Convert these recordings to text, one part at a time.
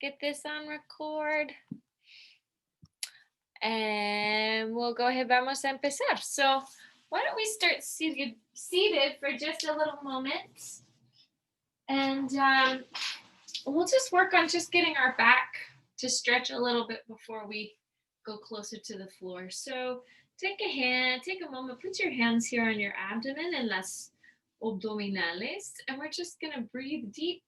get this on record. And we'll go ahead, vamos a empezar. So why don't we start seated for just a little moment. And we'll just work on just getting our back to stretch a little bit before we go closer to the floor. So take a moment, put your hands here on your abdomen and las abdominales. And we're just going to breathe deep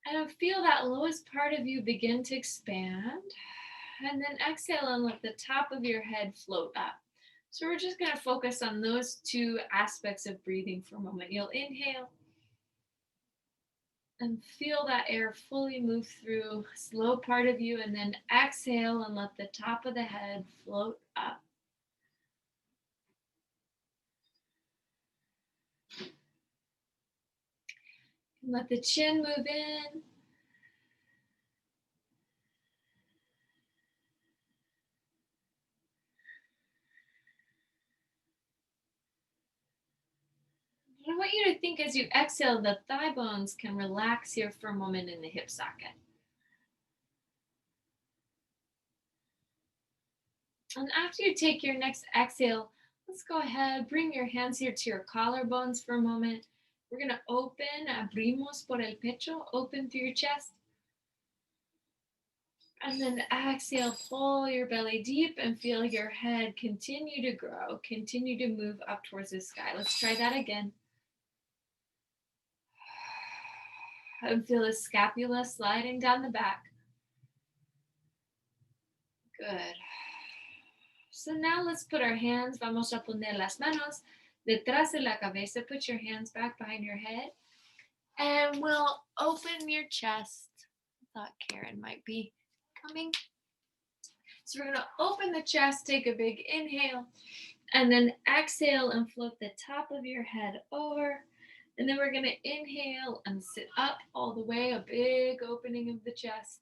and feel that lowest part of you begin to expand. And then exhale and let the top of your head float up. So we're just going to focus on those two aspects of breathing for a moment. You'll inhale and feel that air fully move through slow part of you, and then exhale and let the top of the head float up. And let the chin move in. I want you to think as you exhale, the thigh bones can relax here for a moment in the hip socket. And after you take your next exhale, let's go ahead, bring your hands here to your collarbones for a moment. We're going to open, abrimos por el pecho, open through your chest. And then exhale, pull your belly deep and feel your head continue to grow, continue to move up towards the sky. Let's try that again. And feel the scapula sliding down the back. Good. So now let's put our hands, vamos a poner las manos detrás de la cabeza. Put your hands back behind your head. And we'll open your chest. I thought Karen might be coming. So we're going to open the chest, take a big inhale, and then exhale and float the top of your head over. And then we're going to inhale and sit up all the way, a big opening of the chest.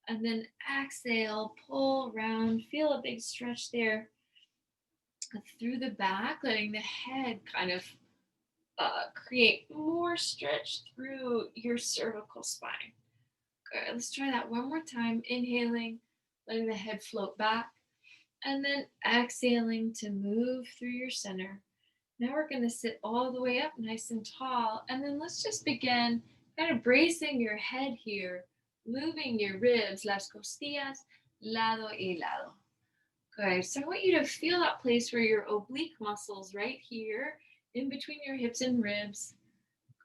And then exhale, pull around, feel a big stretch there through the back, letting the head kind of create more stretch through your cervical spine. Good. Let's try that one more time. Inhaling, letting the head float back, and then exhaling to move through your center. Now we're going to sit all the way up nice and tall, and then let's just begin kind of bracing your head here, moving your ribs, las costillas, lado y lado. Good. So I want you to feel that place where your oblique muscles right here in between your hips and ribs.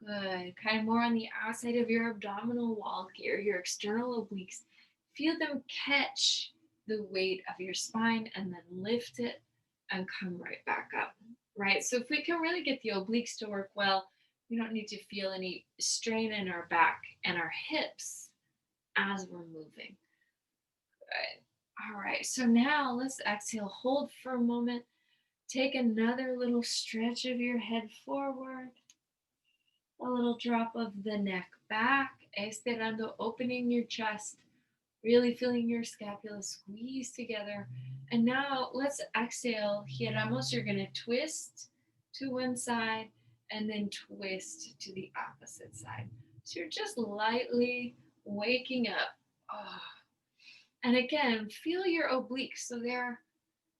Good. Kind of more on the outside of your abdominal wall here, your external obliques. Feel them catch the weight of your spine and then lift it and come right back up. Right? So if we can really get the obliques to work well, we don't need to feel any strain in our back and our hips as we're moving. Good. All right, so now let's exhale, hold for a moment. Take another little stretch of your head forward, a little drop of the neck back, estirando, opening your chest, really feeling your scapula squeeze together. And now let's exhale, giramos, you're gonna twist to one side and then twist to the opposite side. So you're just lightly waking up. Oh. And again, feel your obliques. So they're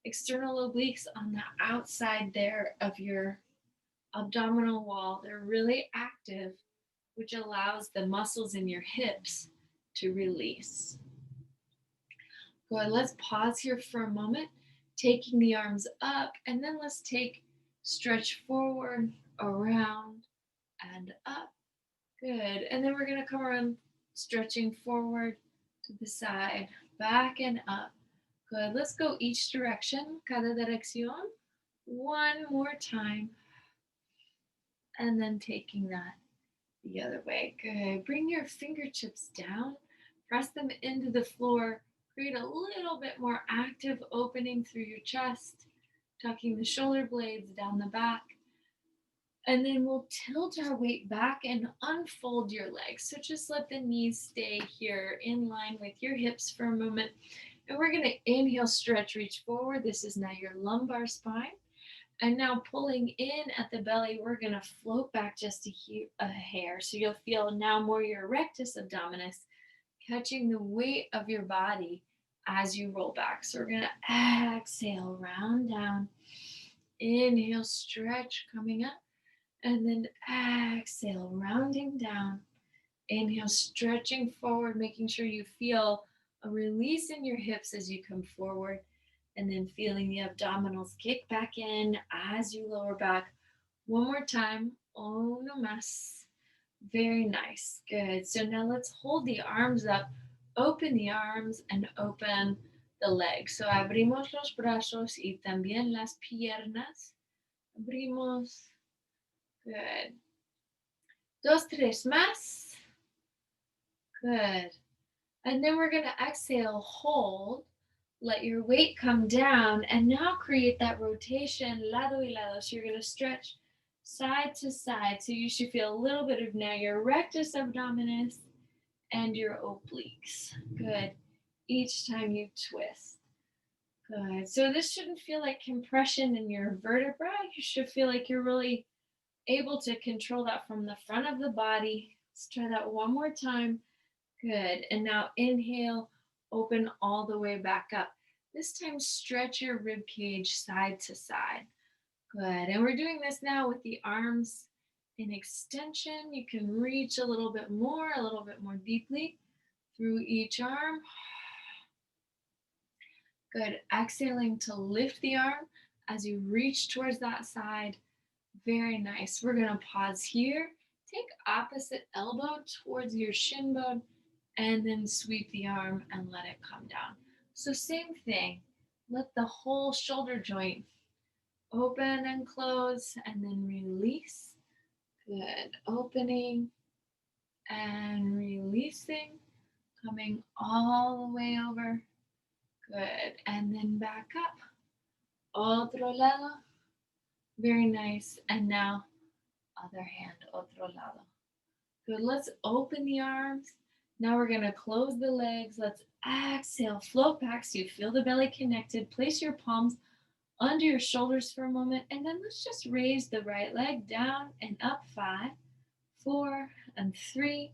external obliques on the outside there of your abdominal wall. They're really active, which allows the muscles in your hips to release. Good. Let's pause here for a moment, taking the arms up, and then let's stretch forward, around, and up. Good. And then we're going to come around, stretching forward to the side, back and up. Good. Let's go each direction, cada dirección. One more time. And then taking that the other way. Good. Bring your fingertips down. Press them into the floor. Create a little bit more active opening through your chest. Tucking the shoulder blades down the back. And then we'll tilt our weight back and unfold your legs. So just let the knees stay here in line with your hips for a moment. And we're going to inhale, stretch, reach forward. This is now your lumbar spine. And now pulling in at the belly, we're going to float back just a hair. So you'll feel now more your rectus abdominis catching the weight of your body as you roll back. So we're going to exhale, round down. Inhale, stretch, coming up. And then exhale, rounding down. Inhale, stretching forward, making sure you feel a release in your hips as you come forward. And then feeling the abdominals kick back in as you lower back. One more time. Uno más. Very nice. Good. So now let's hold the arms up. Open the arms and open the legs. So abrimos los brazos y también las piernas. Abrimos. Good. Dos, tres más. Good. And then we're going to exhale, hold, let your weight come down, and now create that rotation, lado y lado. So you're going to stretch side to side. So you should feel a little bit of now your rectus abdominis and your obliques. Good. Each time you twist. Good. So this shouldn't feel like compression in your vertebra. You should feel like you're really able to control that from the front of the body. Let's try that one more time. Good. And now inhale, open all the way back up. This time stretch your rib cage side to side. Good. And we're doing this now with the arms in extension. You can reach a little bit more deeply through each arm. Good. Exhaling to lift the arm as you reach towards that side. Very nice. We're going to pause here. Take opposite elbow towards your shin bone and then sweep the arm and let it come down. So same thing. Let the whole shoulder joint open and close and then release. Good. Opening and releasing. Coming all the way over. Good. And then back up. Otro lado. Very nice. And now other hand, otro lado. Good. Let's open the arms. Now we're going to close the legs. Let's exhale, float back so you feel the belly connected. Place your palms under your shoulders for a moment. And then let's just raise the right leg down and up. 5, 4, and 3,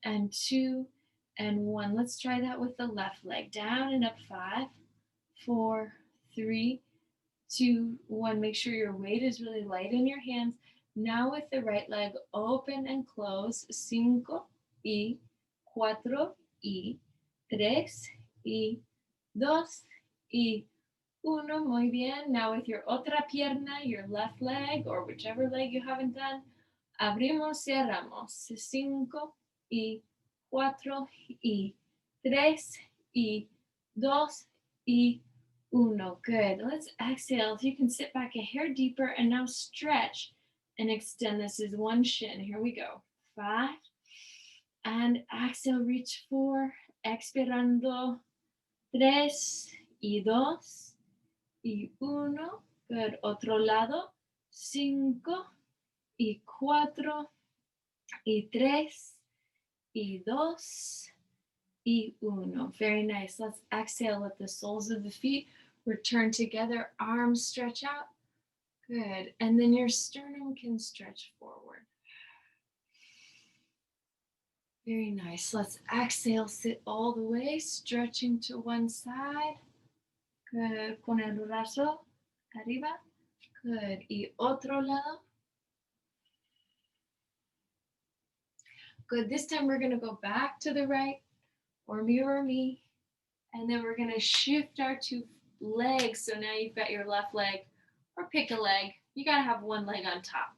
and 2, and 1. Let's try that with the left leg. Down and up. 5, 4, 3, 2, 1. Make sure your weight is really light in your hands. Now with the right leg, open and close. 5 y 4 y 3 y 2 y 1. Muy bien. Now with your otra pierna, your left leg or whichever leg you haven't done, abrimos, cerramos. 5 y 4 y 3 y 2 y 1. Good. Let's exhale. If you can sit back a hair deeper and now stretch and extend. This is one shin. Here we go. 5. And exhale, reach 4. Expirando. 3 y 2 y 1. Good. Otro lado. 5 y 4 y 3 y 2 y 1. Very nice. Let's exhale. Let the soles of the feet return together. Arms stretch out. Good. And then your sternum can stretch forward. Very nice. Let's exhale. Sit all the way, stretching to one side. Good. Con el brazo arriba. Good. Y otro lado. Good. This time we're going to go back to the right or mirror me. And then we're going to shift our two legs. So now you've got your left leg or pick a leg. You got to have one leg on top.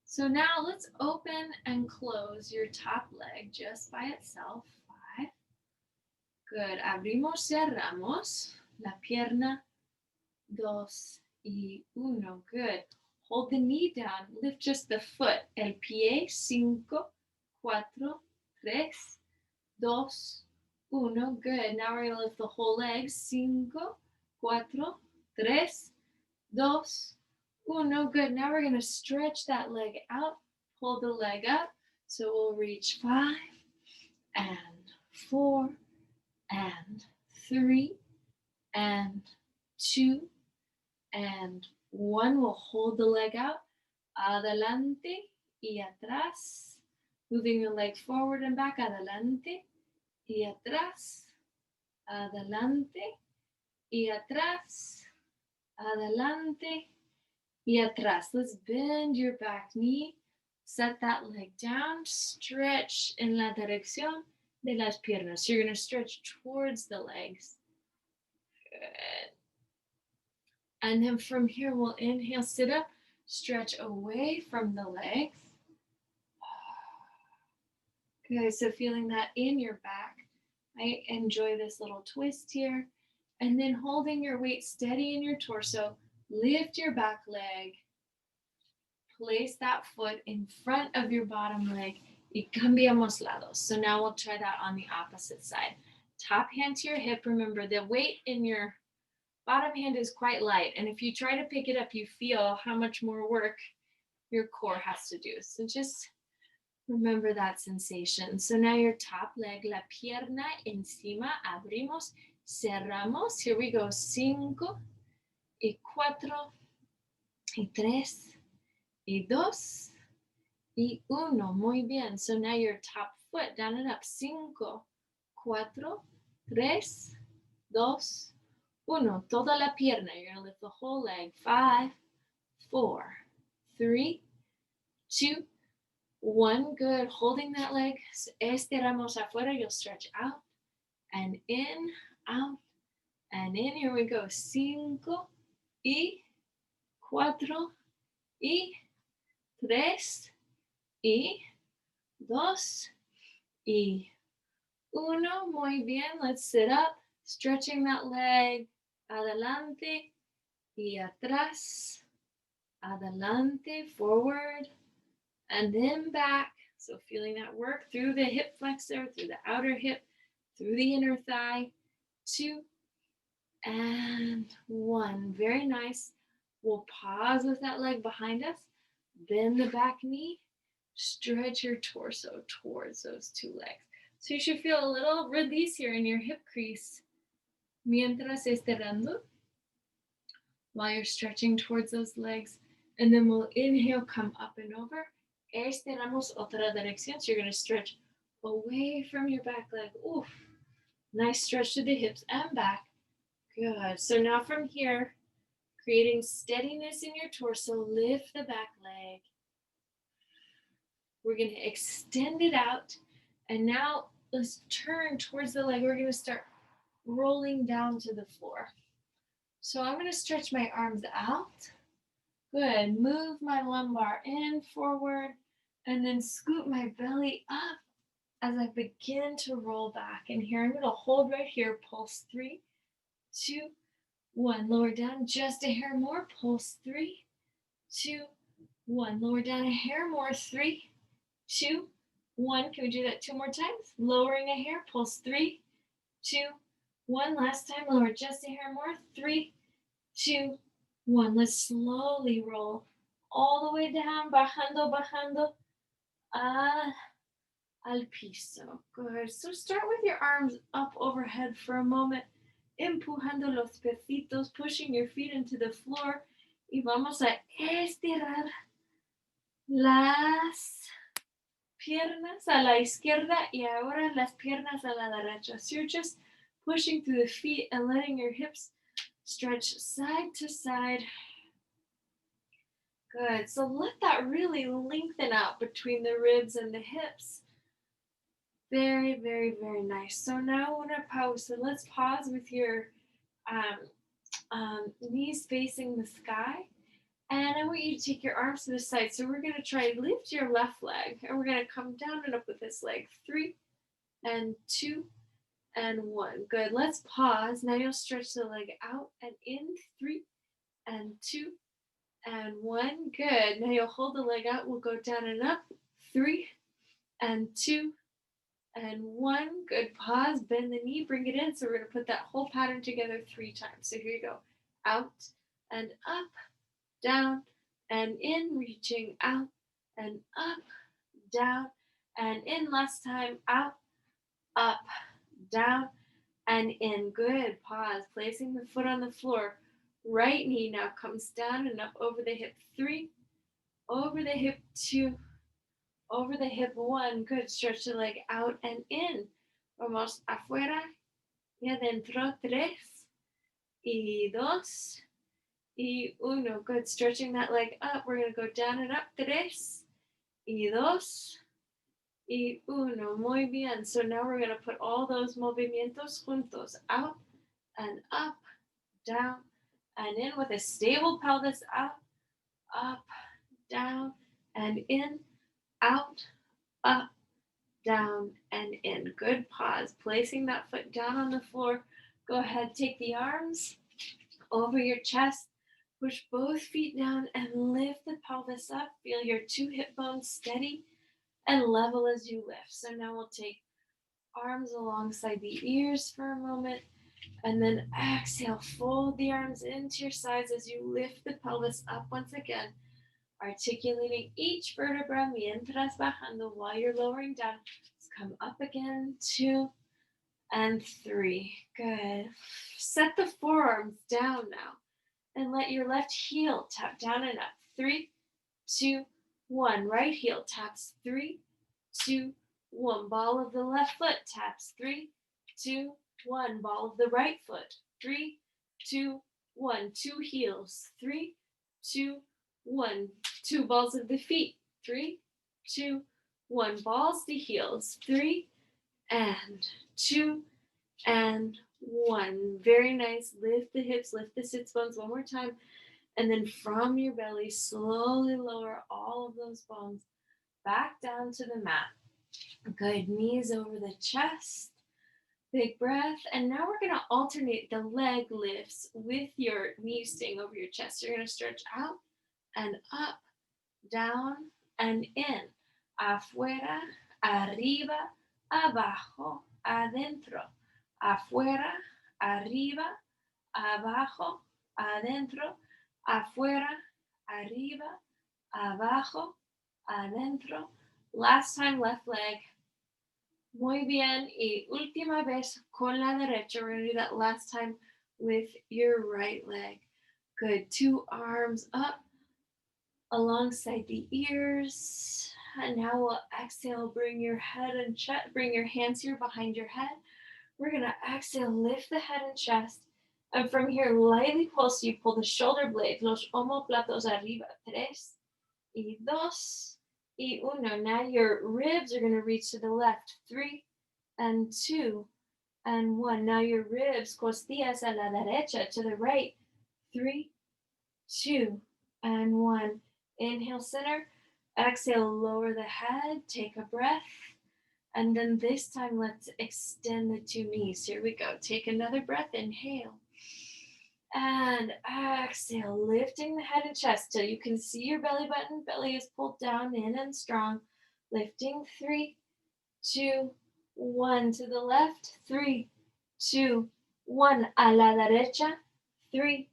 So now let's open and close your top leg just by itself. 5. Good. Abrimos, cerramos. La pierna. 2 y 1. Good. Hold the knee down. Lift just the foot. El pie. 5, 4, 3, 2, 1. Good. Now we're going to lift the whole leg. 5, 4, 3, 2, 1. Good. Now we're going to stretch that leg out. Pull the leg up. So we'll reach 5 and 4 and 3 and 2 and 1. We'll hold the leg out. Adelante y atrás. Moving the leg forward and back. Adelante y atrás, adelante y atrás, adelante y atrás. Let's bend your back knee. Set that leg down. Stretch en la dirección de las piernas. So you're going to stretch towards the legs. Good. And then from here, we'll inhale, sit up, stretch away from the legs. Good. So feeling that in your back. I enjoy this little twist here. And then holding your weight steady in your torso, lift your back leg. Place that foot in front of your bottom leg. Y cambiamos lados. So now we'll try that on the opposite side. Top hand to your hip. Remember, the weight in your bottom hand is quite light. And if you try to pick it up, you feel how much more work your core has to do. So just remember that sensation. So now your top leg, la pierna encima, abrimos, cerramos. Here we go. 5 y 4 y 3 y 2 y 1. Muy bien. So now your top foot, down and up. 5, 4, 3, 2, 1. Toda la pierna. You're going to lift the whole leg. 5, 4, 3, 2, 1. Good. Holding that leg. Estiramos afuera. You'll stretch out and in, out and in. Here we go. 5 y 4 y 3 y 2 y 1. Muy bien. Let's sit up. Stretching that leg. Adelante y atrás. Adelante, forward, and then back. So feeling that work through the hip flexor, through the outer hip, through the inner thigh. 2 and 1. Very nice. We'll pause with that leg behind us. Bend the back knee. Stretch your torso towards those 2 legs. So you should feel a little release here in your hip crease mientras estirando while you're stretching towards those legs. And then we'll inhale, come up and over. Estiramos otra dirección. So you're going to stretch away from your back leg. Oof. Nice stretch to the hips and back. Good. So now from here, creating steadiness in your torso, lift the back leg. We're going to extend it out. And now let's turn towards the leg. We're going to start rolling down to the floor. So I'm going to stretch my arms out. Good. Move my lumbar in, forward, and then scoot my belly up as I begin to roll back. And here I'm going to hold right here. Pulse 3, 2, 1. Lower down just a hair more. Pulse 3, 2, 1. Lower down a hair more. 3, 2, 1. Can we do that 2 more times? Lowering a hair. Pulse 3, 2, 1. Last time. Lower just a hair more. 3, 2, 1. Let's slowly roll all the way down. Bajando, bajando. Al piso. Good. So start with your arms up overhead for a moment. Empujando los piecitos, pushing your feet into the floor. Y vamos a estirar las piernas a la izquierda y ahora las piernas a la derecha. So you're just pushing through the feet and letting your hips stretch side to side. Good. So let that really lengthen out between the ribs and the hips. Very, very, very nice. So now una pausa. Let's pause with your knees facing the sky. And I want you to take your arms to the side. So we're going to try to lift your left leg. And we're going to come down and up with this leg. 3 and 2 and 1. Good. Let's pause. Now you'll stretch the leg out and in. 3 and 2 and 1. Good. Now you'll hold the leg out. We'll go down and up. 3 and 2 and 1. Good. Pause. Bend the knee. Bring it in. So we're going to put that whole pattern together 3 times. So here you go. Out and up. Down and in. Reaching out and up. Down and in. Last time. Out. Up. Down and in. Good. Pause. Placing the foot on the floor. Right knee now comes down and up over the hip. 3. Over the hip. 2. Over the hip. 1. Good. Stretch the leg out and in. Vamos afuera y adentro. 3 y 2 y 1. Good. Stretching that leg up. We're going to go down and up. 3 y 2 y 1. Muy bien. So now we're going to put all those movimientos juntos. Out and up, down and in with a stable pelvis. Up, down and in, out, up, down and in. Good. Pause. Placing that foot down on the floor. Go ahead, take the arms over your chest. Push both feet down and lift the pelvis up. Feel your 2 hip bones steady and level as you lift. So now we'll take arms alongside the ears for a moment, and then exhale, fold the arms into your sides as you lift the pelvis up once again, articulating each vertebra mientras bajando while you're lowering down. Let's come up again, 2 and 3. Good. Set the forearms down now and let your left heel tap down and up. 3, 2, 1. Right heel taps. 3, 2, 1. Ball of the left foot taps. 3, 2, 1. Ball of the right foot. 3, 2, 1. 2 heels. 3, 2, 1. 2 balls of the feet. 3, 2, 1. Balls to heels. 3 and 2 and 1. Very nice. Lift the hips, lift the sits bones one more time. And then from your belly, slowly lower all of those bones back down to the mat. Good. Knees over the chest. Big breath. And now we're going to alternate the leg lifts with your knees staying over your chest. You're going to stretch out and up, down and in. Afuera, arriba, abajo, adentro. Afuera, arriba, abajo, adentro. Afuera, arriba, abajo, adentro. Last time, left leg. Muy bien. Y última vez con la derecha. We're going to do that last time with your right leg. Good. 2 arms up alongside the ears. And now we'll exhale. Bring your head and chest. Bring your hands here behind your head. We're going to exhale. Lift the head and chest. And from here, lightly pulse. You pull the shoulder blades, los omoplatos arriba. 3 y 2 y 1. Now your ribs are going to reach to the left. 3 and 2 and 1. Now your ribs, costillas a la derecha, to the right. 3, 2 and 1. Inhale, center. Exhale, lower the head. Take a breath. And then this time, let's extend the 2 knees. Here we go. Take another breath. Inhale. And exhale, lifting the head and chest till you can see your belly button. Belly is pulled down, in and strong. Lifting. 3, 2, 1. To the left. 3, 2, 1. A la derecha. 3,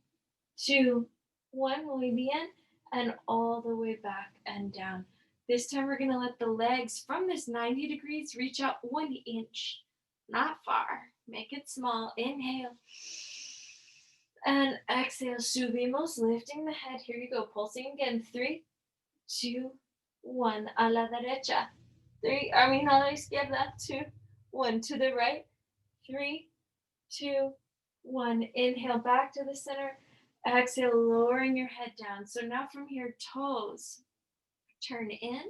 2, 1. Muy bien. And all the way back and down. This time we're going to let the legs from this 90 degrees reach out 1 inch. Not far. Make it small. Inhale. And exhale. Subimos. Lifting the head. Here you go. Pulsing again. 3, 2, 1. A la derecha. 3. A la izquierda. 2, 1. To the right. 3, 2, 1. Inhale. Back to the center. Exhale, lowering your head down. So now from here, toes turn in.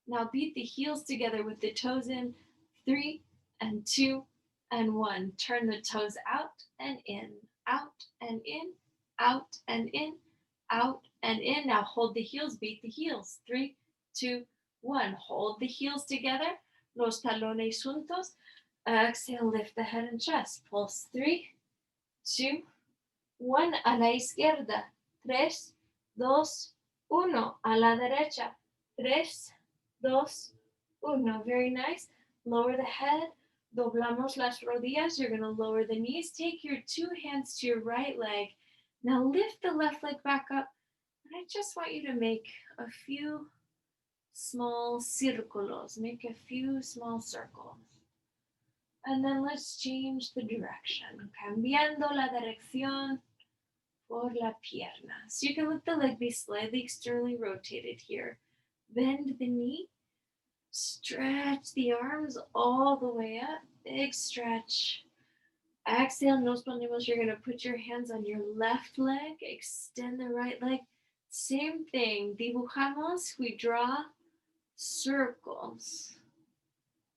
Now beat the heels together with the toes in. 3 and 2 and 1. Turn the toes out and in, out and in, out and in, out and in. Now hold the heels, beat the heels. 3, 2, 1. Hold the heels together. Los talones juntos. Exhale, lift the head and chest. Pulse. 3, 2, 1. A la izquierda. 3, 2, 1. A la derecha. 3, 2, 1. Very nice. Lower the head. Doblamos las rodillas. You're going to lower the knees. Take your 2 hands to your right leg. Now lift the left leg back up. And I just want you to make a few small círculos. Make a few small circles. And then let's change the direction. Cambiando la dirección por la pierna. So you can let the leg be slightly externally rotated here. Bend the knee. Stretch the arms all the way up. big stretch. Exhale, nos ponemos. You're going to put your hands on your left leg, extend the right leg. Same thing. Dibujamos, we draw circles.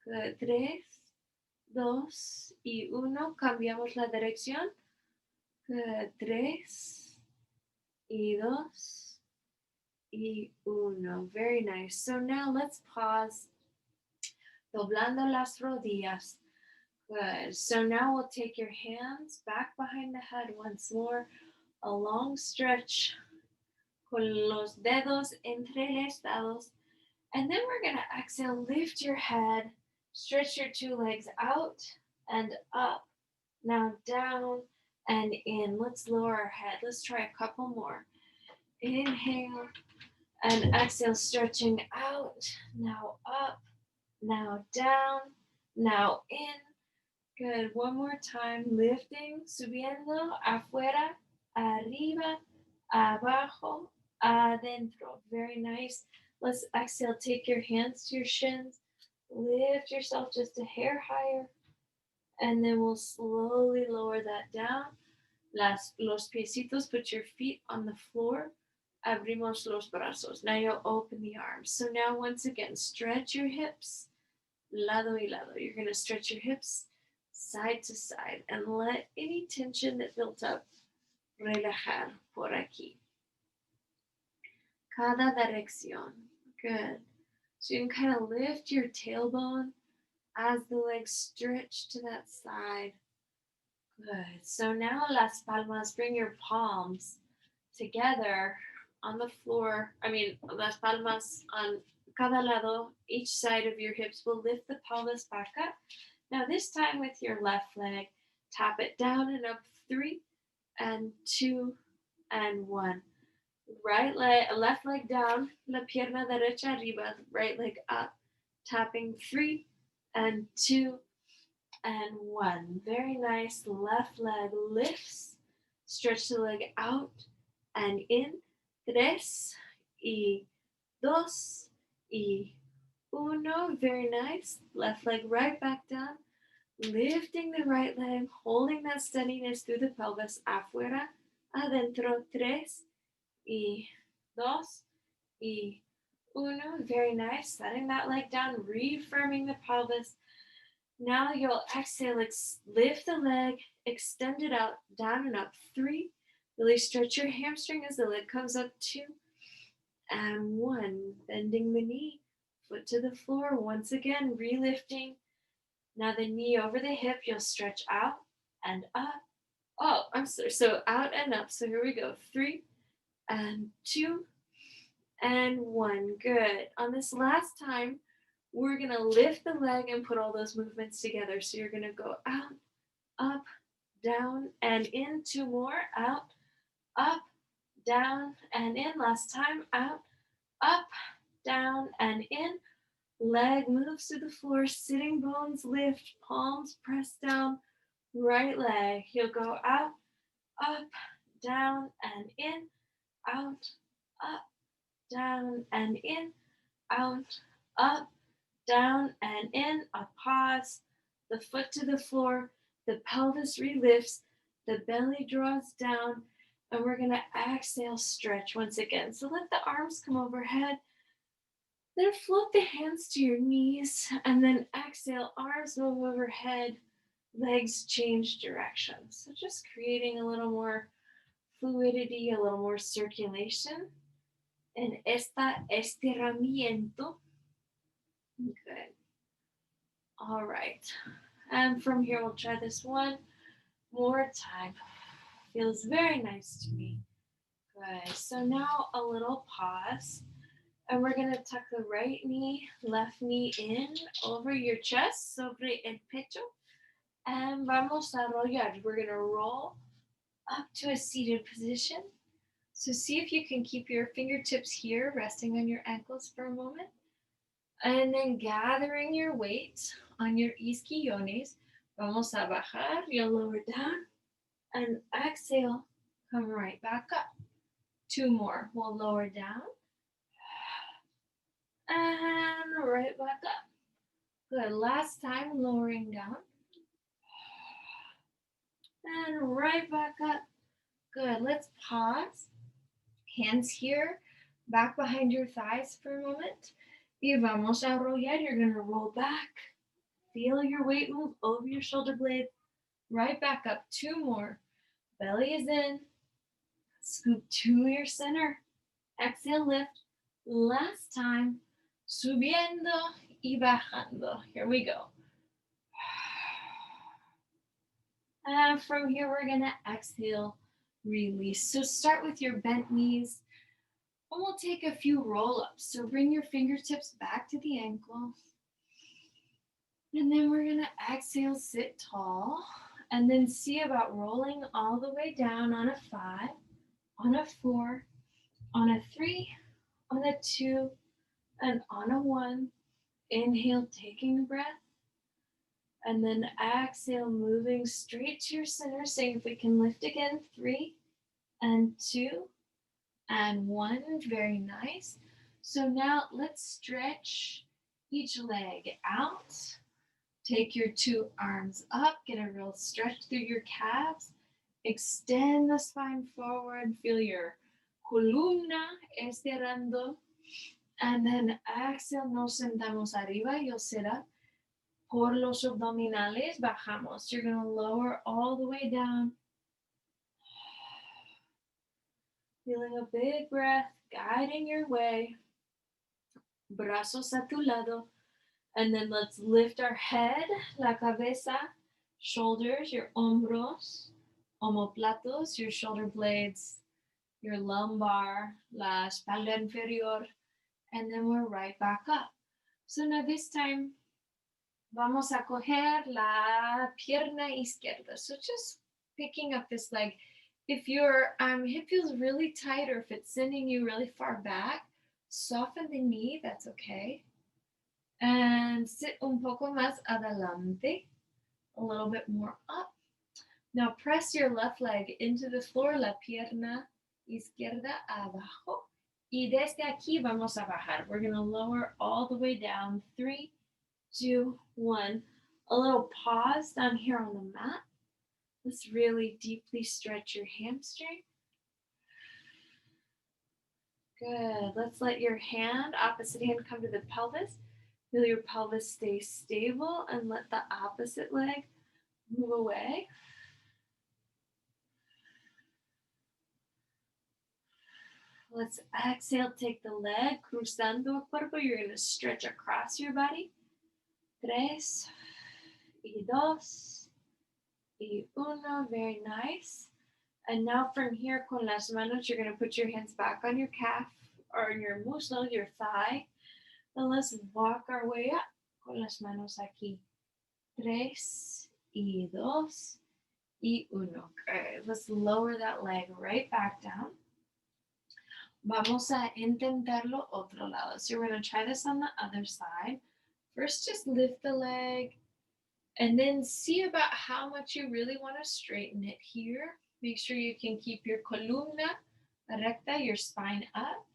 Good. 3, 2 y 1. Cambiamos la dirección. Good. 3 y 2 y 1. Very nice. So now let's pause. Doblando las rodillas. Good. So now we'll take your hands back behind the head once more. A long stretch con los dedos entrelazados. And then we're going to exhale, lift your head, stretch your two legs out and up. Now down and in. Let's lower our head. Let's try a couple more. Inhale and exhale, stretching out. Now up, now down, now in. Good. One more time. Lifting, subiendo, afuera, arriba, abajo, adentro. Very nice. Let's exhale. Take your hands to your shins. Lift yourself just a hair higher. And then we'll slowly lower that down. Los piecitos, put your feet on the floor. Abrimos los brazos. Now you'll open the arms. So now once again, stretch your hips. Lado y lado. You're going to stretch your hips side to side and let any tension that built up relajar por aquí. Cada dirección. Good. So you can kind of lift your tailbone as the legs stretch to that side. Good. So now las palmas, bring your palms together on the floor. Las palmas on cada lado, each side of your hips will lift the pelvis back up. Now this time with your left leg, tap it down and up 3 and 2 and 1. Right leg, left leg down, la pierna derecha arriba, right leg up, tapping 3 and 2 and 1. Very nice. Left leg lifts, stretch the leg out and in. 3 y 2 y 1. Very nice. Left leg right back down. Lifting the right leg, holding that steadiness through the pelvis. Afuera, adentro. 3 y 2 y 1. Very nice. Setting that leg down, reaffirming the pelvis. Now you'll exhale, lift the leg, extend it out, down and up. 3. Really stretch your hamstring as the leg comes up. 2 and 1. Bending the knee, foot to the floor. Once again, relifting. Now the knee over the hip, you'll stretch out and up. Oh, I'm sorry. So out and up. So here we go. 3 and 2 and 1. Good. On this last time, we're going to lift the leg and put all those movements together. So you're going to go out, up, down, and in. 2 more. Out, up, down, and in. Last time. Out, up, down, and in. Leg moves to the floor. Sitting bones lift. Palms press down. Right leg. You'll go out, up, down, and in. Out, up, down, and in. Out, up, down, and in. A pause. The foot to the floor. The pelvis relifts. The belly draws down. And we're going to exhale, stretch once again. So let the arms come overhead. Then float the hands to your knees. And then exhale, arms move overhead. Legs change direction. So just creating a little more fluidity, a little more circulation en esta estiramiento. Good. All right. And from here, we'll try this one more time. Feels very nice to me. Good. So now a little pause. And we're going to tuck the right knee, left knee in over your chest, sobre el pecho. And vamos a rollar. We're going to roll up to a seated position. So see if you can keep your fingertips here, resting on your ankles for a moment. And then gathering your weight on your isquiones. Vamos a bajar. You'll lower down. And exhale. Come right back up. 2 more. We'll lower down. And right back up. Good. Last time, lowering down. and right back up. Good. Let's pause. Hands here, back behind your thighs for a moment. Y vamos a rollar. You're going to roll back. Feel your weight move over your shoulder blades. Right back up. 2 more. Belly is in. Scoop to your center. Exhale, lift. Last time. Subiendo y bajando. Here we go. And from here, we're going to exhale, release. So start with your bent knees. And we'll take a few roll-ups. So bring your fingertips back to the ankles. And then we're going to exhale, sit tall. And then see about rolling all the way down on a 5, on a 4, on a 3, on a 2, and on a 1. Inhale, taking a breath. And then exhale, moving straight to your center. Seeing if we can lift again. 3 and 2 and 1. Very nice. So now let's stretch each leg out. Take your 2 arms up. Get a real stretch through your calves. Extend the spine forward. Feel your columna estirando. And then exhale, nos sentamos arriba. You'll sit up. Por los abdominales, bajamos. You're going to lower all the way down. Feeling a big breath, guiding your way. Brazos a tu lado. And then let's lift our head, la cabeza, shoulders, your hombros, omoplatos, your shoulder blades, your lumbar, la espalda inferior. And then we're right back up. So now this time, vamos a coger la pierna izquierda. So just picking up this leg. If your hip feels really tight or if it's sending you really far back, soften the knee, that's okay. And sit un poco más adelante, a little bit more up. Now press your left leg into the floor, la pierna izquierda abajo. Y desde aquí vamos a bajar. We're going to lower all the way down. 3, 2, 1. A little pause down here on the mat. Let's really deeply stretch your hamstring. Good. Let's let your hand, opposite hand, come to the pelvis. Feel your pelvis stay stable and let the opposite leg move away. Let's exhale, take the leg, cruzando el cuerpo. You're going to stretch across your body. 3 y 2 y 1. Very nice. And now from here, con las manos, you're going to put your hands back on your calf or your muslo, your thigh. And let's walk our way up con las manos aquí. 3 y 2 y 1. Good. Let's lower that leg right back down. Vamos a intentarlo otro lado. So we're going to try this on the other side. First, just lift the leg and then see about how much you really want to straighten it here. Make sure you can keep your columna recta, your spine up.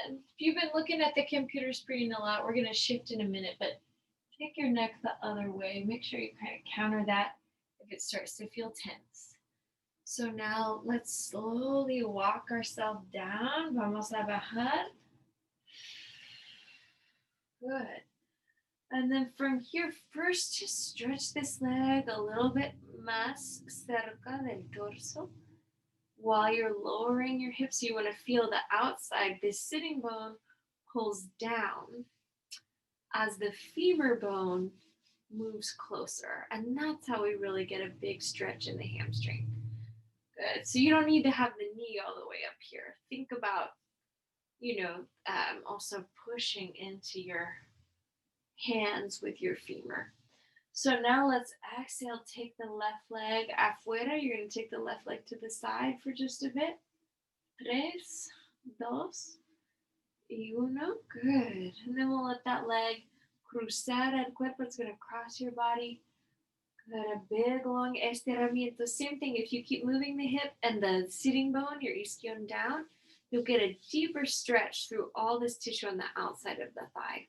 And if you've been looking at the computer screen a lot, we're going to shift in a minute, but take your neck the other way. Make sure you kind of counter that if it starts to feel tense. So now let's slowly walk ourselves down. Vamos a bajar. Good. And then from here, first just stretch this leg a little bit más cerca del torso while you're lowering your hips. You want to feel the outside, this sitting bone pulls down as the femur bone moves closer. And that's how we really get a big stretch in the hamstring. Good. So you don't need to have the knee all the way up here. Think about, also pushing into your hands with your femur. So now let's exhale, take the left leg afuera. You're going to take the left leg to the side for just a bit. 3, 2 y 1. Good. And then we'll let that leg cruzar el cuerpo. It's going to cross your body. Got a big long estiramiento. Same thing, if you keep moving the hip and the sitting bone, your ischion down, you'll get a deeper stretch through all this tissue on the outside of the thigh.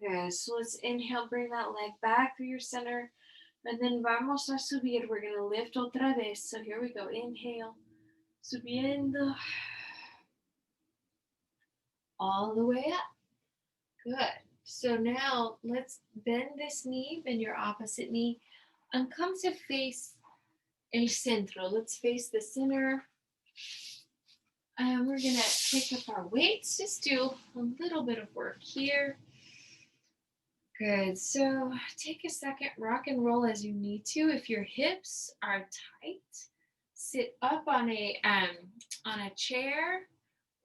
Okay, so let's inhale, bring that leg back through your center. And then vamos a subir. We're going to lift otra vez. So here we go. Inhale. Subiendo. All the way up. Good. So now let's bend this knee, bend your opposite knee, and come to face el centro. Let's face the center. And we're going to pick up our weights. Just do a little bit of work here. Good. So take a second, rock and roll as you need to. If your hips are tight, sit up on a chair,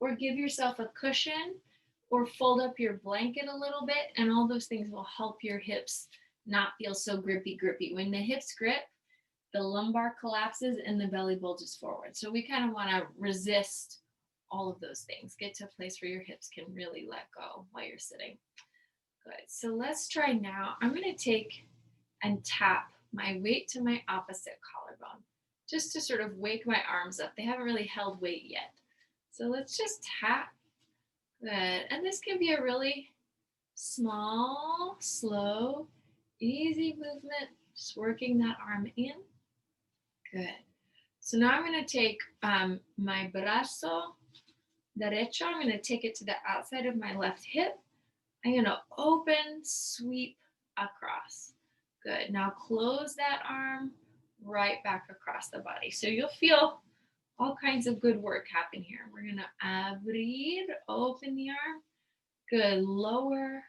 or give yourself a cushion, or fold up your blanket a little bit, and all those things will help your hips not feel so grippy. When the hips grip, the lumbar collapses and the belly bulges forward. So we kind of want to resist all of those things. Get to a place where your hips can really let go while you're sitting. Good. So let's try now. I'm going to take and tap my weight to my opposite collarbone, just to sort of wake my arms up. They haven't really held weight yet. So let's just tap. Good. And this can be a really small, slow, easy movement, just working that arm in. Good. So now I'm going to take my brazo derecho. I'm going to take it to the outside of my left hip. I'm going to open, sweep across. Good. Now close that arm right back across the body. So you'll feel all kinds of good work happen here. We're going to abrir, open the arm. Good. Lower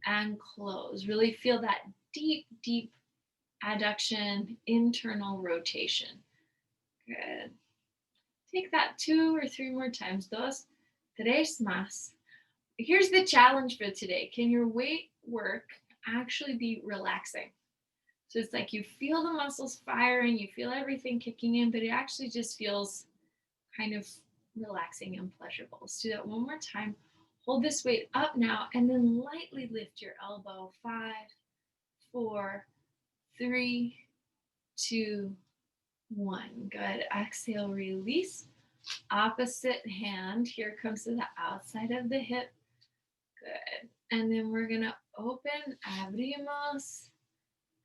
and close. Really feel that deep, deep adduction, internal rotation. Good. Take that 2 or 3 more times. Dos, tres más. Here's the challenge for today. Can your weight work actually be relaxing? So it's like you feel the muscles firing, you feel everything kicking in, but it actually just feels kind of relaxing and pleasurable. Let's do that one more time. Hold this weight up now, and then lightly lift your elbow. 5, 4, 3, 2, 1. Good. Exhale, release. Opposite hand here comes to the outside of the hip. Good. And then we're going to open, abrimos.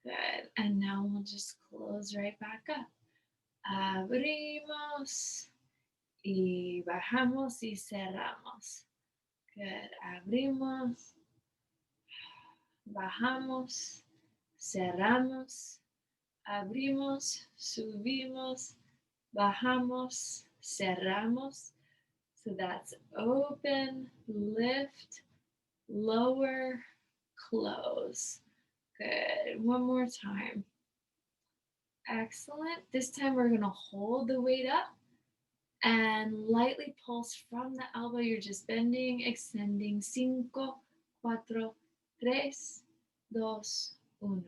Good. And now we'll just close right back up. Abrimos y bajamos y cerramos. Good. Abrimos, bajamos, cerramos, abrimos, subimos, bajamos, cerramos. So that's open, lift, lower, close. Good. One more time. Excellent. This time we're going to hold the weight up and lightly pulse from the elbow. You're just bending, extending. 5, 4, 3, 2, 1.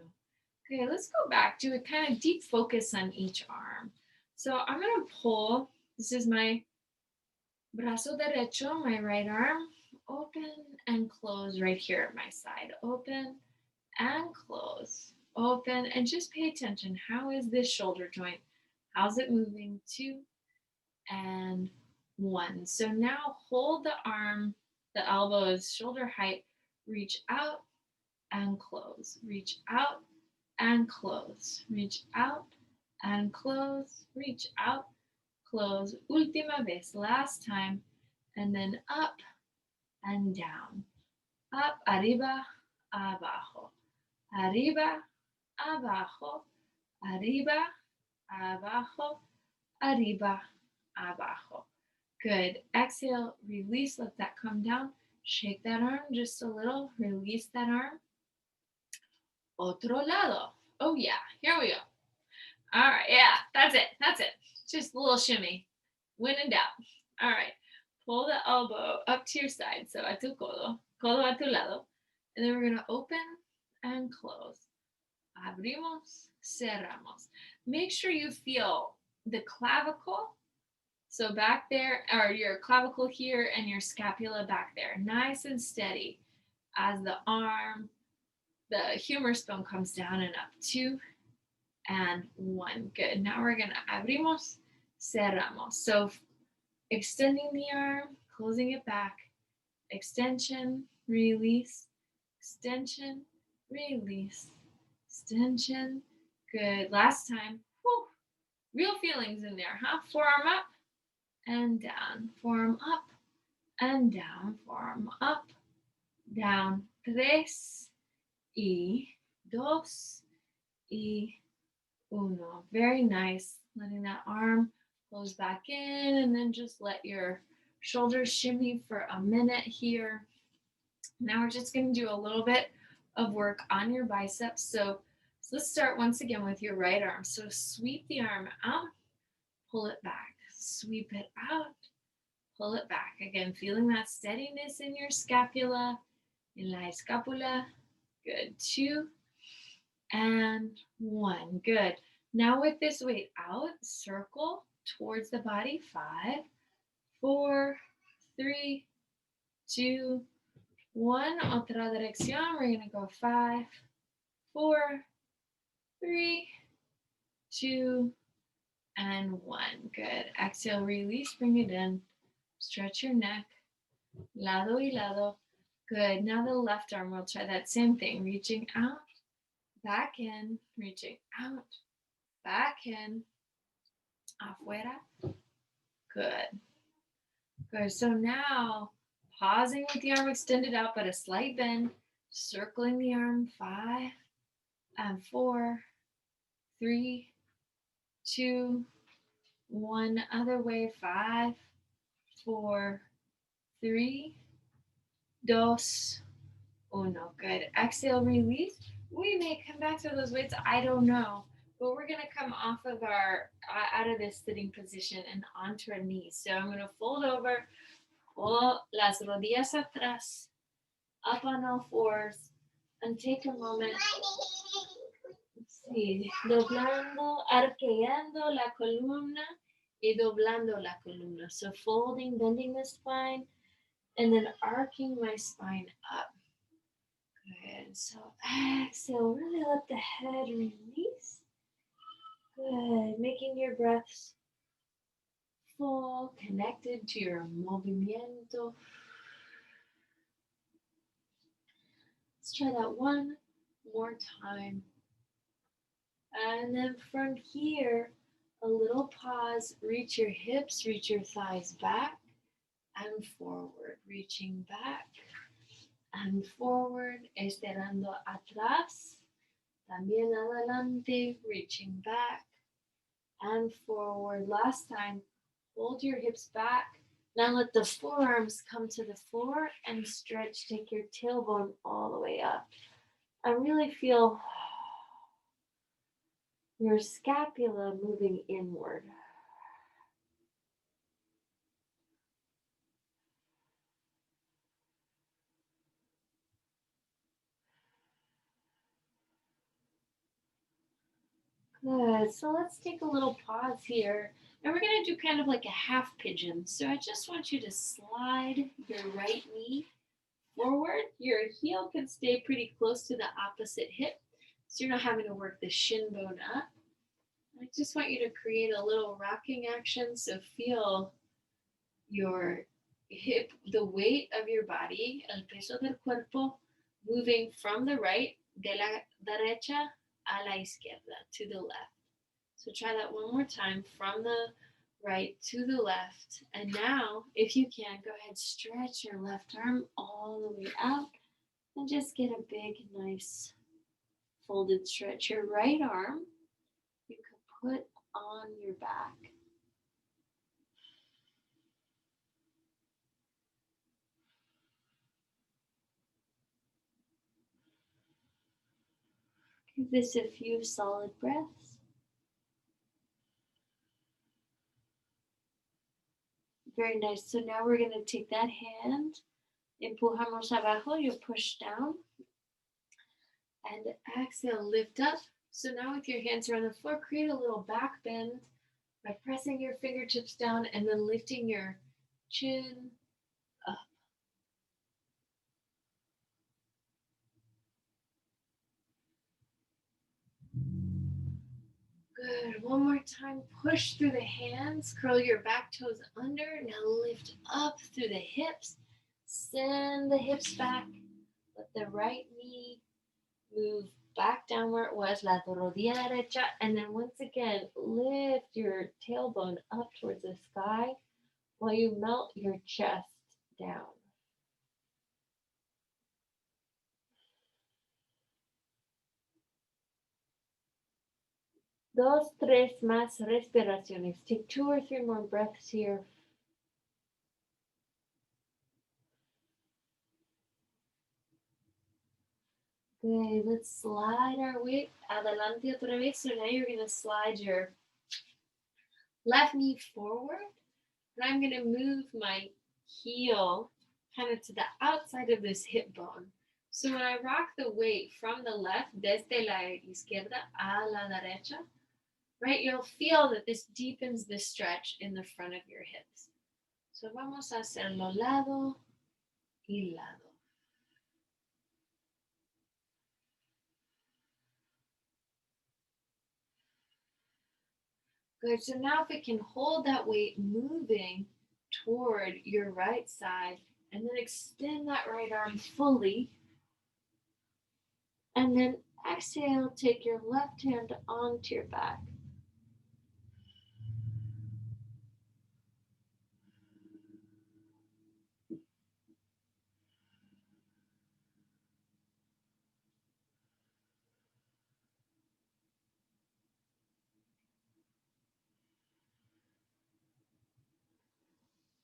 Okay, let's go back. Do a kind of deep focus on each arm. So I'm going to pull. This is my brazo derecho, my right arm. Open and close right here at my side. Open and close. Open, and just pay attention. How is this shoulder joint? How's it moving? 2 and 1. So now hold the arm, the elbow is shoulder height. Reach out and close. Reach out and close. Reach out and close. Reach out, close. Última vez, last time. And then up and down. Up, arriba, abajo. Arriba, abajo. Arriba, abajo. Arriba, abajo. Good. Exhale, release, let that come down. Shake that arm just a little. Release that arm. Otro lado. Oh yeah, here we go. All right, yeah, that's it. That's it. Just a little shimmy. When in doubt. All right. Pull the elbow up to your side. So a tu codo. Codo a tu lado. And then we're going to open and close. Abrimos, cerramos. Make sure you feel the clavicle. So back there, or your clavicle here and your scapula back there. Nice and steady as the arm, the humerus bone comes down and up. 2 and 1. Good. Now we're going to abrimos, cerramos. So extending the arm, closing it back, extension, release, extension, release, extension. Good. Last time. Whew. Real feelings in there, huh? Forearm up and down. Forearm up and down. Forearm up, down. Tres y dos y uno. Very nice. Letting that arm goes back in, and then just let your shoulders shimmy for a minute here. Now we're just going to do a little bit of work on your biceps. So let's start once again with your right arm. So sweep the arm out, pull it back, sweep it out, pull it back. Again, feeling that steadiness in your scapula, in la escapula. Good. 2 and 1. Good. Now with this weight out, circle towards the body. 5, 4, 3, 2, 1. Otra dirección. We're going to go 5, 4, 3, 2, and 1. Good. Exhale, release, bring it in. Stretch your neck. Lado y lado. Good. Now the left arm, we'll try that same thing. Reaching out, back in, reaching out, back in, afuera. Good. Good. So now, pausing with the arm extended out, but a slight bend. Circling the arm. 5 and 4, 3, 2, 1. Other way. 5, 4, 3, 2, 1. Good. Exhale, release. We may come back to those weights. I don't know. But we're going to come off of out of this sitting position and onto our knees. So I'm going to fold over, pull las rodillas atrás, up on all fours, and take a moment. Sí, doblando, arqueando la columna y doblando la columna. So folding, bending the spine, and then arcing my spine up. Good. So exhale, really let the head release. Good. Making your breaths full, connected to your movimiento. Let's try that one more time. And then from here, a little pause. Reach your hips, reach your thighs back and forward. Reaching back and forward. Estirando atrás. También adelante. Reaching back and forward. Last time, hold your hips back. Now let the forearms come to the floor and stretch. Take your tailbone all the way up. I really feel your scapula moving inward. Good. So let's take a little pause here. And we're going to do kind of like a half pigeon. So I just want you to slide your right knee forward. Your heel can stay pretty close to the opposite hip, so you're not having to work the shin bone up. I just want you to create a little rocking action. So feel your hip, the weight of your body, el peso del cuerpo, moving from the right, de la derecha a la izquierda, to the left. So try that one more time, from the right to the left. And now, if you can, go ahead, stretch your left arm all the way out and just get a big, nice folded stretch. Your right arm, you can put on your back. Give this a few solid breaths. Very nice. So now we're going to take that hand, empujamos abajo, you push down, and exhale, lift up. So now with your hands around the floor, create a little back bend by pressing your fingertips down and then lifting your chin up. Good. One more time. Push through the hands. Curl your back toes under. Now lift up through the hips. Send the hips back. Let the right knee move back down where it was, la rodilla derecha, and then once again, lift your tailbone up towards the sky while you melt your chest down. 2, 3 más respiraciones. Take 2 or 3 more breaths here. Good. Let's slide our weight adelante otra vez. So now you're going to slide your left knee forward. And I'm going to move my heel kind of to the outside of this hip bone. So when I rock the weight from the left, desde la izquierda a la derecha, right, you'll feel that this deepens the stretch in the front of your hips. So vamos a hacerlo lado y lado. Good. So now if we can hold that weight moving toward your right side and then extend that right arm fully. And then exhale, take your left hand onto your back.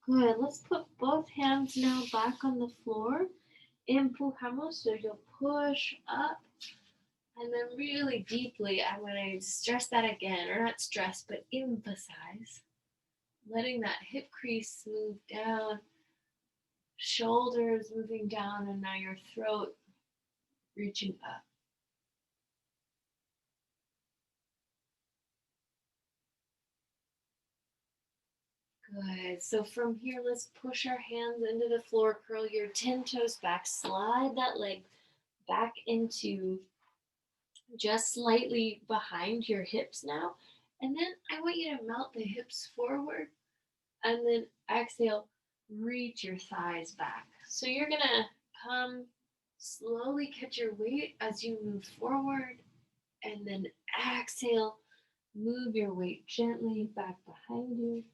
Good. Let's put both hands now back on the floor. Empujamos, so you'll push up. And then really deeply, I'm going to stress that again, or not stress, but emphasize. Letting that hip crease move down, shoulders moving down, and now your throat reaching up. Good. So from here, let's push our hands into the floor, curl your 10 toes back, slide that leg back into just slightly behind your hips now. And then I want you to melt the hips forward and then exhale, reach your thighs back. So you're going to come slowly, catch your weight as you move forward, and then exhale, move your weight gently back behind you.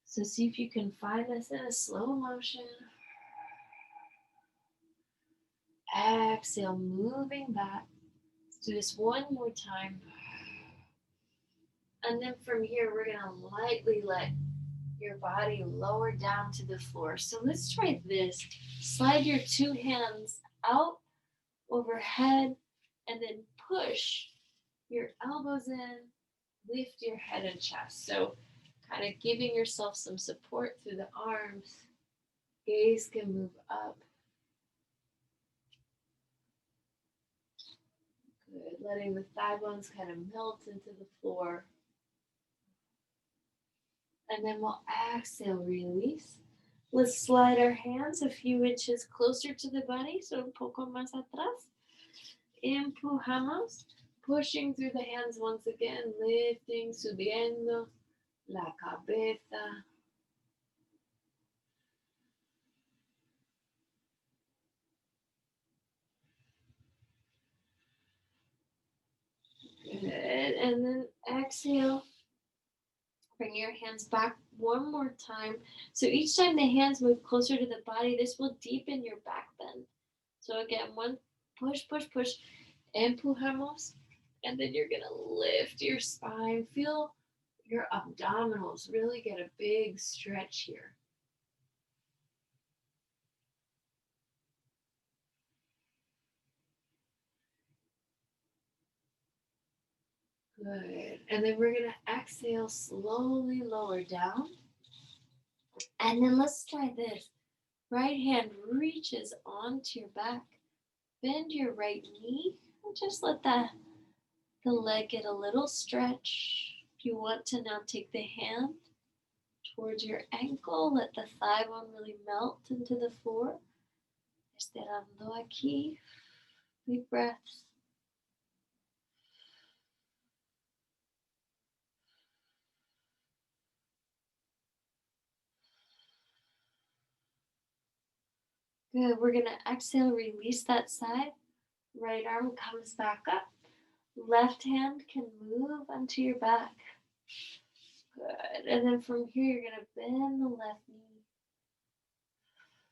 So see if you can find this in a slow motion. Exhale, moving back. Let's do this one more time. And then from here, we're going to lightly let your body lower down to the floor. So let's try this. Slide your 2 hands out overhead and then push your elbows in, lift your head and chest. So kind of giving yourself some support through the arms. Gaze can move up. Good. Letting the thigh bones kind of melt into the floor. And then we'll exhale, release. Let's slide our hands a few inches closer to the body, so un poco más atrás. Empujamos, pushing through the hands once again, lifting, subiendo la cabeza. Good. And then exhale. Bring your hands back one more time. So each time the hands move closer to the body, this will deepen your back bend. So again, one push, push, push, empujamos, and then you're gonna lift your spine. Feel your abdominals really get a big stretch here. Good. And then we're gonna exhale, slowly lower down. And then let's try this. Right hand reaches onto your back. Bend your right knee and just let the leg get a little stretch. If you want to now take the hand towards your ankle, let the thigh bone really melt into the floor. Estirando aquí. Big breaths. Good. We're going to exhale, release that side. Right arm comes back up. Left hand can move onto your back. Good. And then from here, you're going to bend the left knee.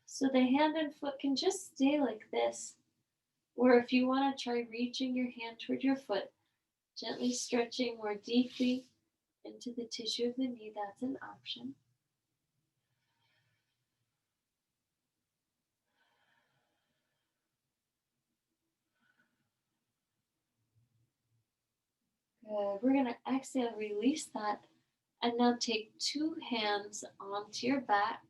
So the hand and foot can just stay like this. Or if you want to try reaching your hand toward your foot, gently stretching more deeply into the tissue of the knee, that's an option. Good. We're going to exhale, release that, and now take two hands onto your back.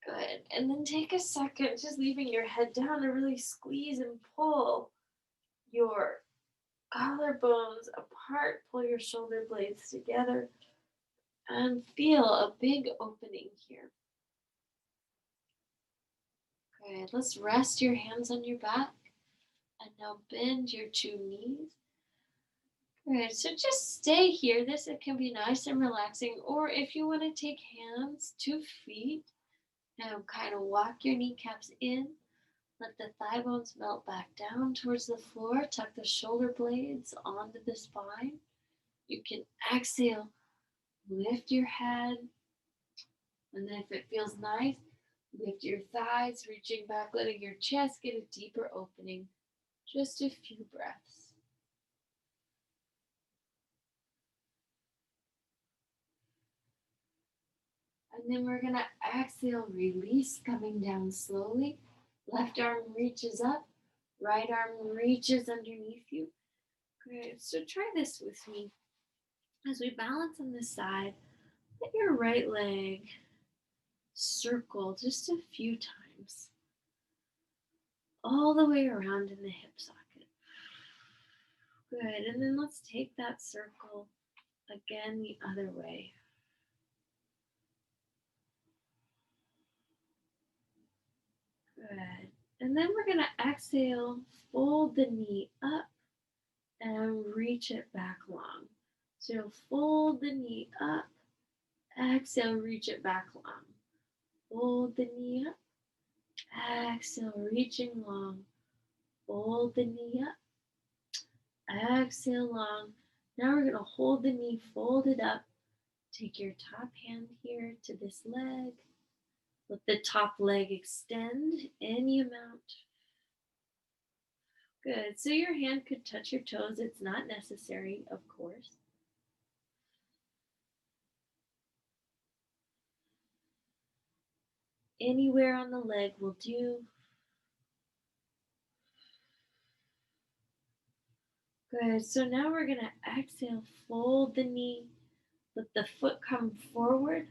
Good. And then take a second, just leaving your head down to really squeeze and pull your collarbones apart, pull your shoulder blades together, and feel a big opening here. Good. Let's rest your hands on your back and now bend your two knees. Good. So just stay here. This it can be nice and relaxing. Or if you want to take hands to feet and kind of walk your kneecaps in, let the thigh bones melt back down towards the floor. Tuck the shoulder blades onto the spine. You can exhale, lift your head, and then if it feels nice, lift your thighs, reaching back, letting your chest get a deeper opening. Just a few breaths. And then we're going to exhale, release, coming down slowly. Left arm reaches up, right arm reaches underneath you. Good. So try this with me. As we balance on this side, let your right leg circle just a few times, all the way around in the hip socket. Good. And then let's take that circle again the other way. Good. And then we're going to exhale, fold the knee up and reach it back long. So fold the knee up, exhale, reach it back long. Fold the knee up, exhale, reaching long. Fold the knee up, exhale long. Now we're going to hold the knee folded up. Take your top hand here to this leg. Let the top leg extend any amount. Good. So your hand could touch your toes. It's not necessary, of course. Anywhere on the leg will do. Good. So now we're going to exhale, fold the knee, let the foot come forward,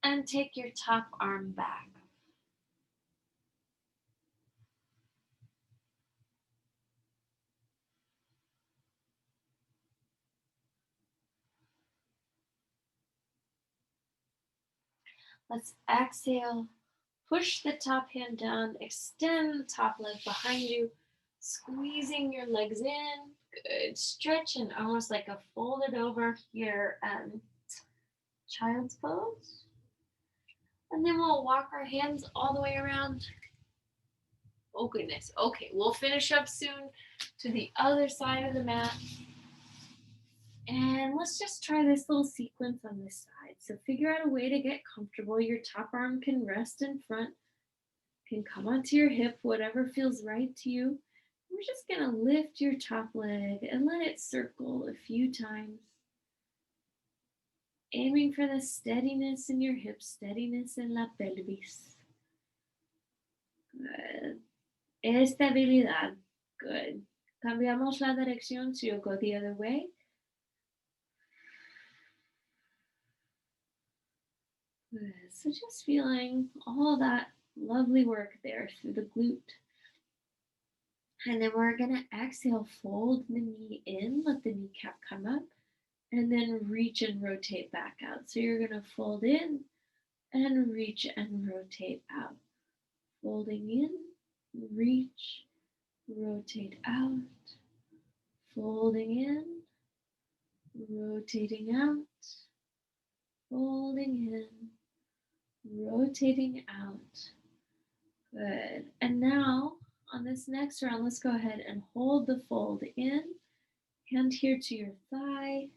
and take your top arm back. Let's exhale, push the top hand down, extend the top leg behind you, squeezing your legs in. Good. Stretch and almost like a folded over here, child's pose. And then we'll walk our hands all the way around. Oh goodness. Okay, we'll finish up soon to the other side of the mat. And let's just try this little sequence on this side. So figure out a way to get comfortable. Your top arm can rest in front, can come onto your hip, whatever feels right to you. We're just gonna lift your top leg and let it circle a few times. Aiming for the steadiness in your hips, steadiness in la pelvis. Good. Estabilidad. Good. Cambiamos la dirección, so you'll go the other way. Good. So just feeling all that lovely work there through the glute. And then we're going to exhale, fold the knee in, let the kneecap come up, and then reach and rotate back out. So you're going to fold in and reach and rotate out. Folding in, reach, rotate out. Folding in, rotating out. Folding in, rotating out. Good. And now On this next round, let's go ahead and hold the fold in. Hand here to your thigh.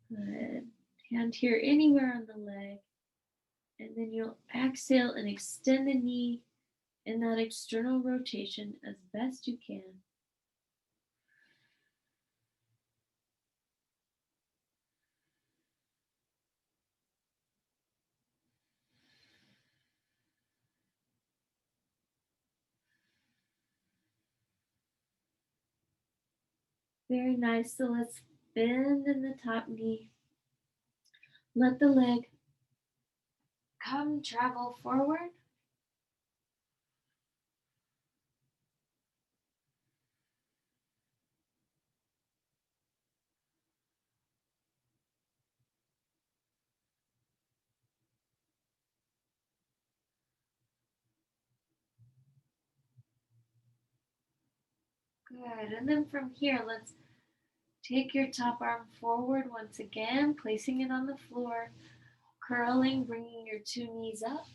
Good. Hand here anywhere on the leg. And then you'll exhale and extend the knee in that external rotation as best you can. Very nice. So let's bend in the top knee. Let the leg come travel forward. Good. And then from here, let's take your top arm forward once again, placing it on the floor, curling, bringing your two knees up.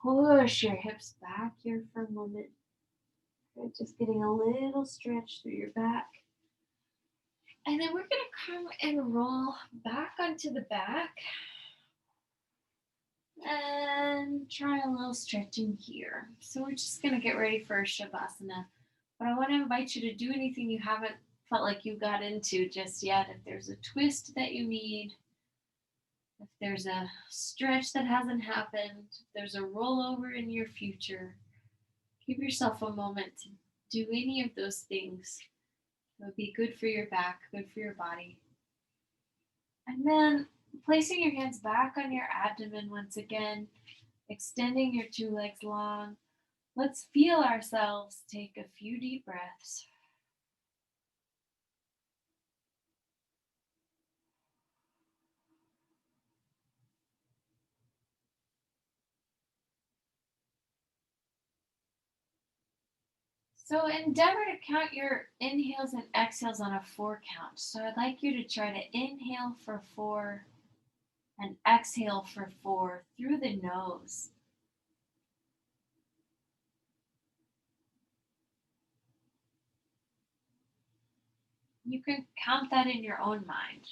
Push your hips back here for a moment. Good. Just getting a little stretch through your back. And then we're going to come and roll back onto the back. And try a little stretching here. So we're just going to get ready for Shavasana. But I want to invite you to do anything you haven't felt like you got into just yet. If there's a twist that you need, if there's a stretch that hasn't happened, if there's a rollover in your future, give yourself a moment to do any of those things. It would be good for your back, good for your body. And then placing your hands back on your abdomen once again, extending your two legs long. Let's feel ourselves take a few deep breaths. So endeavor to count your inhales and exhales on a 4 count. So I'd like you to try to inhale for 4 and exhale for 4 through the nose. You can count that in your own mind.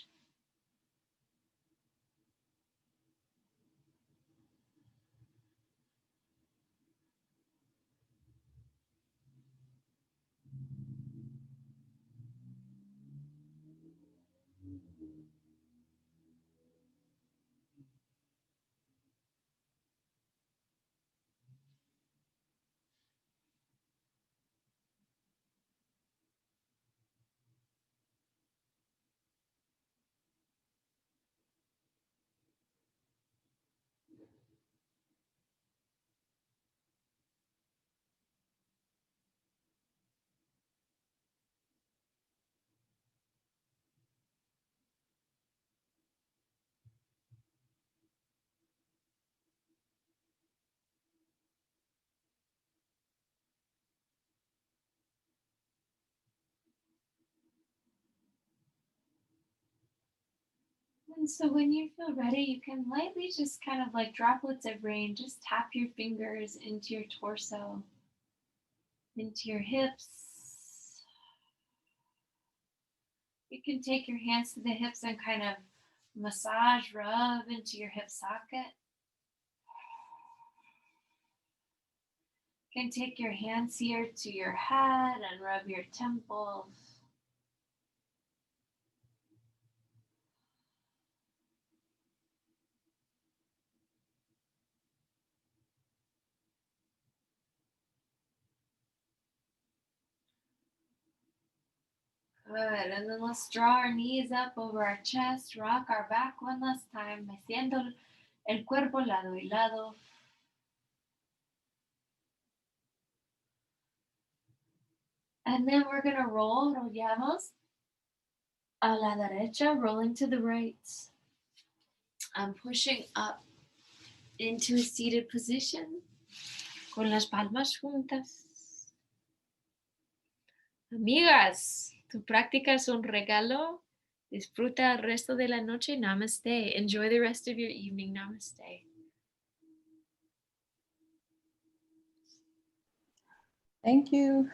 And so when you feel ready, you can lightly just kind of like droplets of rain, just tap your fingers into your torso, into your hips. You can take your hands to the hips and kind of massage, rub into your hip socket. You can take your hands here to your head and rub your temples. Good. And then let's draw our knees up over our chest, rock our back one last time, meciendo el cuerpo lado y lado. And then we're going to rollamos a la derecha, rolling to the right. I'm pushing up into a seated position con las palmas juntas. Amigas, tu práctica es un regalo. Disfruta el resto de la noche. Namaste. Enjoy the rest of your evening. Namaste. Thank you.